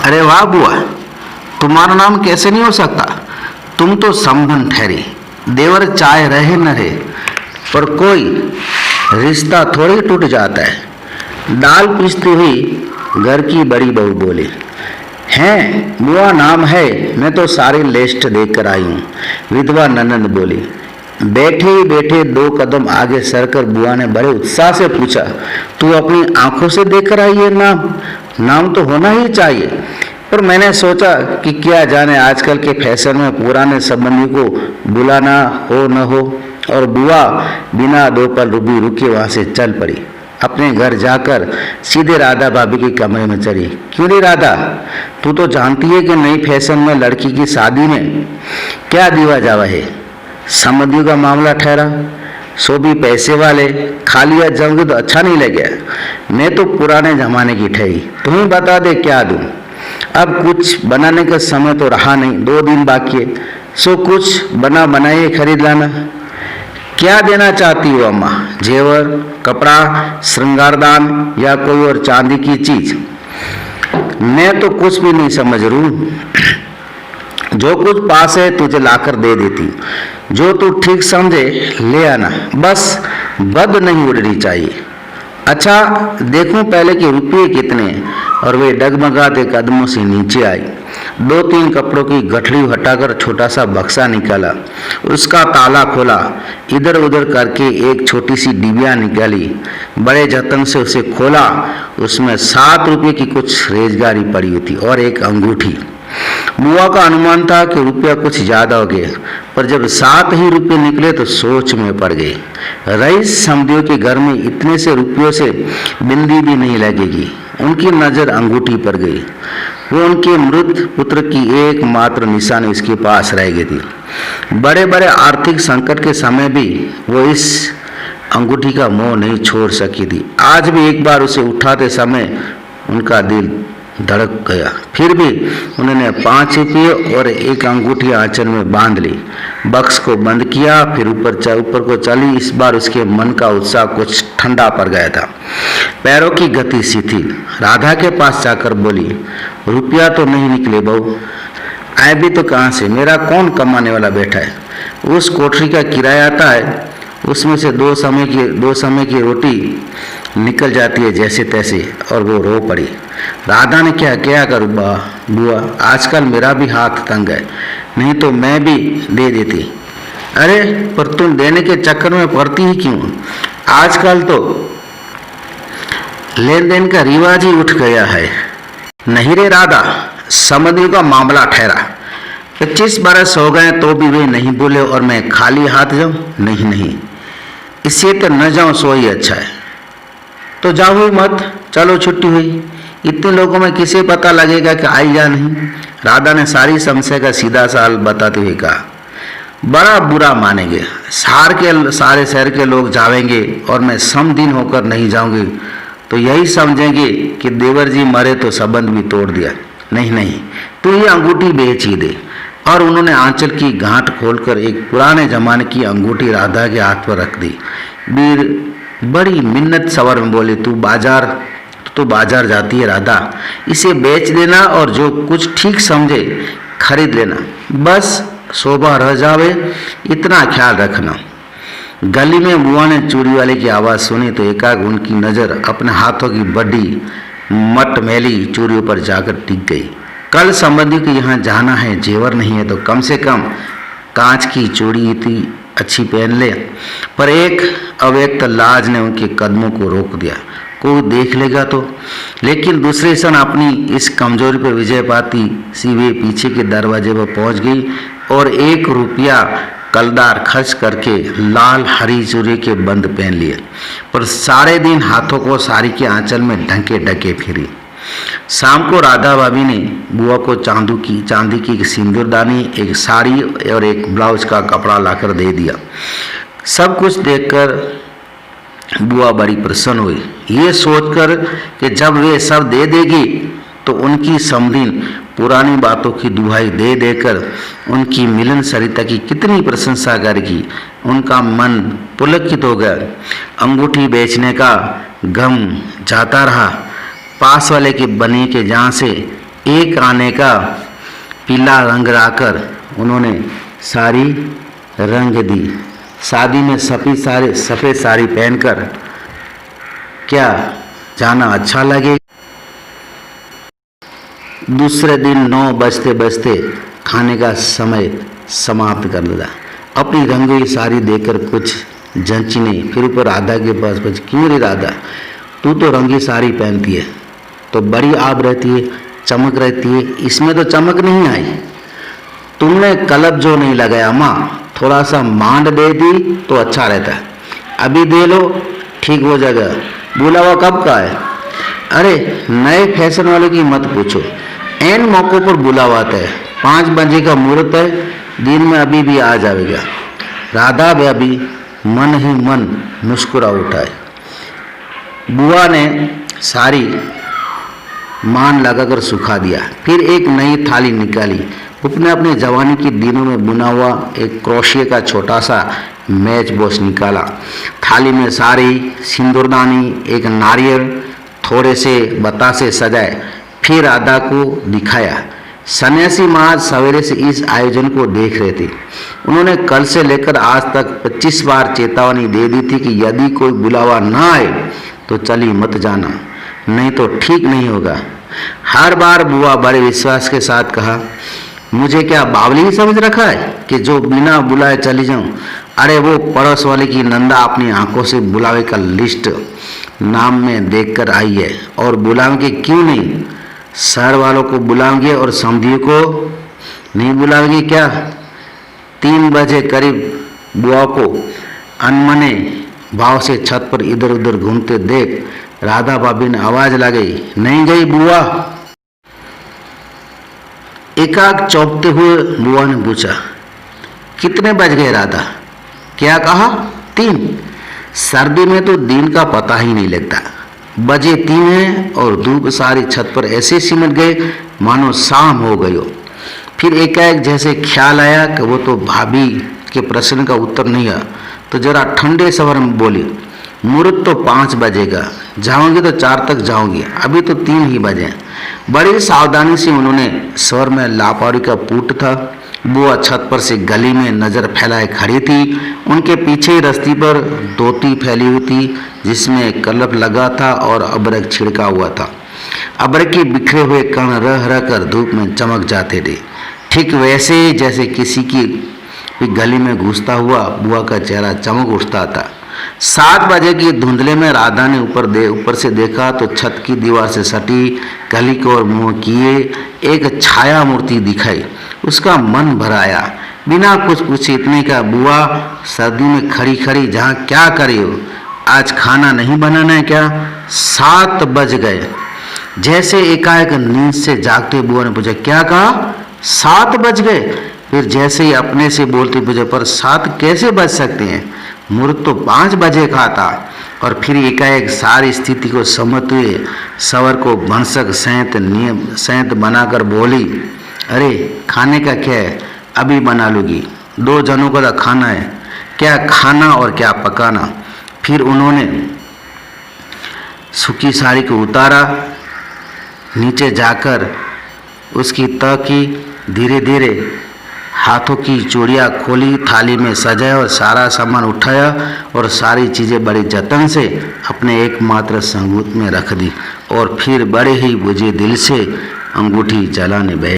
अरे वाह बुआ, तुम्हारा नाम कैसे नहीं हो सकता? तुम तो समधन ठहरी। देवर चाहे रहे न रहे, पर कोई रिश्ता थोड़ी टूट जाता है। दाल पीसती हुई घर की बड़ी बहू बोली। हैं बुआ, नाम है, मैं तो सारी लिस्ट देख कर आई हूँ। विधवा ननद बोली। बैठे ही बैठे 2 कदम आगे सरकर बुआ ने बड़े उत्साह से पूछा, तू अपनी आंखों से देख कर आई है? नाम तो होना ही चाहिए, पर मैंने सोचा कि क्या जाने आजकल के फैशन में पुराने संबंधी को बुलाना हो न हो। और बुआ बिना 2 पल रुके वहां से चल पड़ी। अपने घर जाकर सीधे राधा भाभी के कमरे में चली। क्यों रे राधा, तू तो जानती है कि नई फैशन में लड़की की शादी में क्या दीवा जावा है। समझियों का मामला ठहरा, सो भी पैसे वाले, खा लिया जंग तो अच्छा नहीं लगे। मैं तो पुराने जमाने की ठहरी, तुम्हें बता दे क्या दूं। अब कुछ बनाने का समय तो रहा नहीं, 2 दिन बाकी है, सो कुछ बना बनाइए खरीद लाना। क्या देना चाहती हो अम्मा? जेवर, कपड़ा, श्रृंगारदान या कोई और चांदी की चीज? मैं तो कुछ भी नहीं समझ रू। जो कुछ पास है तुझे लाकर दे देती, जो तू ठीक समझे ले आना, बस बद नहीं उड़नी चाहिए। अच्छा देखूं पहले कि रुपये कितने हैं। और वे डगमगाते कदमों से नीचे आई। 2-3 कपड़ों की गठड़ी हटाकर छोटा सा बक्सा निकाला, उसका ताला खोला, इधर उधर करके एक छोटी सी डिबिया निकाली, बड़े जतन से उसे खोला। उसमें 7 रुपये की कुछ रेजगारी पड़ी हुई थी और एक अंगूठी। बुआ का अनुमान था कि रुपया कुछ ज्यादा हो गया, पर जब 7 ही रुपये निकले तो सोच में पड़ गई। रईस समधियों के घर में इतने से रुपयों से बिंदी भी नहीं लगेगी। उनकी नजर अंगूठी पर गई। वो उनके मृत पुत्र की एकमात्र निशानी उसके पास रह गई थी। बड़े बड़े आर्थिक संकट के समय भी वो इस अंगूठी का मोह नहीं छोड़ सकी थी। आज भी एक बार उसे उठाते समय उनका दिल धड़क गया। फिर भी उन्होंने 5 रुपये और एक अंगूठी आंचल में बांध ली, बक्स को बंद किया, फिर ऊपर को चली। इस बार उसके मन का उत्साह कुछ ठंडा पड़ गया था, पैरों की गति शिथिल। राधा के पास जाकर बोली, रुपया तो नहीं निकले बहू। आए भी तो कहाँ से? मेरा कौन कमाने वाला बैठा है? उस कोठरी का किराया आता है, उसमें से 2 समय की रोटी निकल जाती है जैसे तैसे। और वो रो पड़ी। राधा ने क्या करूँ बुआ, आजकल मेरा भी हाथ तंग है, नहीं तो मैं भी दे देती। अरे पर तुम देने के चक्कर में पड़ती ही क्यों? आजकल तो लेन देन का रिवाज ही उठ गया है। नहीं रे राधा, समझने का मामला ठहरा। 25 बरस हो गए तो भी वे नहीं बोले और मैं खाली हाथ जाऊं? नहीं, इससे तो न जाऊं सो ही अच्छा है। तो जाओ ही मत, चलो छुट्टी हुई। इतने लोगों में किसे पता लगेगा कि आई या नहीं? राधा ने सारी समस्या का सीधा साल बताते हुए कहा। बड़ा बुरा मानेंगे, सारे शहर के लोग जावेंगे और मैं समदिन होकर नहीं जाऊंगी तो यही समझेंगे कि देवर जी मरे तो संबंध भी तोड़ दिया। नहीं, तू ये अंगूठी बेच ही दे। और उन्होंने आंचल की गांठ खोलकर एक पुराने जमाने की अंगूठी राधा के हाथ पर रख दी। वीर बड़ी मिन्नत सवर में बोले, तू बाजार जाती है राधा, इसे बेच देना और जो कुछ ठीक समझे खरीद लेना, बस शोभा रह जावे, इतना ख्याल रखना। गली में बुआ ने चूड़ी वाले की आवाज़ सुनी तो एकाएक उनकी नज़र अपने हाथों की बड़ी मटमैली चूड़ियों पर जाकर टिक गई। कल संबंधी को यहाँ जाना है, जेवर नहीं है तो कम से कम कांच की चूड़ी इतनी अच्छी पहन ले। पर एक अव्यक्त लाज ने उनके कदमों को रोक दिया। कोई देख लेगा तो? लेकिन दूसरे क्षण अपनी इस कमजोरी पर विजय पाती सी वे पीछे के दरवाजे पर पहुंच गई और 1 रुपया कलदार खर्च करके लाल हरी चूड़ी के बंद पहन लिए। पर सारे दिन हाथों को साड़ी के आंचल में ढके ढके फिरी। शाम को राधा भाभी ने बुआ को चांदी की एक सिंदूरदानी, एक साड़ी और एक ब्लाउज का कपड़ा लाकर दे दिया। सब कुछ देखकर बुआ बड़ी प्रसन्न हुई, ये सोचकर कि जब वे सब दे देगी तो उनकी समधिन पुरानी बातों की दुहाई दे देकर उनकी मिलन सरिता की कितनी प्रशंसा करेगी। उनका मन पुलकित हो गया। अंगूठी बेचने का गम जाता रहा। पास वाले की बनी के जहाँ से एक आने का पीला रंग लाकर उन्होंने साड़ी रंग दी। शादी में सफ़ेद साड़ी पहनकर क्या जाना अच्छा लगे। दूसरे दिन 9 बजते बजते खाने का समय समाप्त कर दिया। अपनी रंगीली साड़ी देखकर कुछ जंची नहीं। फिर ऊपर राधा के पास बच, क्यों रे राधा, तू तो रंगीली साड़ी पहनती है तो बड़ी आब रहती है, चमक रहती है, इसमें तो चमक नहीं आई। तुमने कलप जो नहीं लगाया माँ, थोड़ा सा मांड दे दी तो अच्छा रहता। अभी दे लो, ठीक हो जाएगा। बुलावा कब का है? अरे नए फैशन वाले की मत पूछो, एन मौकों पर बुलावा आता है। 5 बजे का मुहूर्त है, दिन में अभी भी आ जाएगा। राधा भी मन ही मन मुस्कुरा उठा है। बुआ ने सारी मान लगाकर सुखा दिया। फिर एक नई थाली निकाली। उसने अपने जवानी के दिनों में बुना हुआ एक क्रोशिया का छोटा सा मैच बॉक्स निकाला। थाली में साड़ी, सिंदूरदानी, एक नारियल, थोड़े से बतासे सजाए। फिर राधा को दिखाया। सन्यासी माँ सवेरे से इस आयोजन को देख रहे थे। उन्होंने कल से लेकर आज तक 25 बार चेतावनी दे दी थी कि यदि कोई बुलावा ना आए तो चली मत जाना, नहीं तो ठीक नहीं होगा। हर बार बुआ बड़े विश्वास के साथ कहा, मुझे क्या बावली ही समझ रखा है कि जो बिना बुलाए चली जाऊं? अरे वो पड़ोस वाले की नंदा अपनी आंखों से बुलावे का लिस्ट नाम में देखकर आई है और बुलाएंगे क्यों नहीं? शहर वालों को बुलाएंगे और समधियों को नहीं बुलाएंगे क्या? 3 बजे करीब बुआ को अनमने भाव से छत पर इधर उधर घूमते देख राधा भाभी ने आवाज लगाई, नहीं गई बुआ? एकाक चौंकते हुए बुआ ने पूछा, कितने बज गए राधा? क्या कहा? 3। सर्दी में तो दिन का पता ही नहीं लगता। बजे 3 हैं और धूप सारी छत पर ऐसे सिमट गए मानो शाम हो गई हो। फिर एकाएक जैसे ख्याल आया कि वो तो भाभी के प्रश्न का उत्तर नहीं है, तो जरा ठंडे स्वर में बोली, मुहूर्त तो 5 बजेगा, जाऊंगी तो 4 तक जाऊंगी, अभी तो 3 ही बजे। बड़ी सावधानी से उन्होंने स्वर में लापरवाही का पूट था। बुआ छत पर से गली में नजर फैलाए खड़ी थी। उनके पीछे रस्ती पर धोती फैली हुई थी जिसमें कलप लगा था और अबरक छिड़का हुआ था। अबरक के बिखरे हुए कण रह रह कर धूप में चमक जाते थे, ठीक वैसे जैसे किसी की गली में घुसता हुआ बुआ का चेहरा चमक उठता था। 7 बजे की धुंधले में राधा ने ऊपर से देखा तो छत की दीवार से सटी गली को और मुंह किए एक छाया मूर्ति दिखाई। उसका मन भराया। बिना कुछ पूछे इतने का, बुआ सर्दी में खड़ी खड़ी जहाँ क्या करे हो? आज खाना नहीं बनाना है क्या? 7 बज गए। जैसे एकाएक नींद से जागते बुआ ने पूछा, क्या कहा? 7 बज गए। फिर जैसे ही अपने से बोलते पूछा, पर 7 कैसे बज सकते हैं? मुहूर्त तो 5 बजे का था। और फिर एकाएक सारी स्थिति को समझते हुए सवर को भंसक सैंत बनाकर बोली, अरे खाने का क्या है, अभी बना लूँगी, 2 जनों का खाना है, क्या खाना और क्या पकाना। फिर उन्होंने सूखी साड़ी को उतारा, नीचे जाकर उसकी तह की धीरे धीरे हाथों की चूड़ियाँ खोली, थाली में सजाया और सारा सामान उठाया और सारी चीज़ें बड़े जतन से अपने एकमात्र संगूत में रख दी और फिर बड़े ही बुझे दिल से अंगूठी जलाने बैठ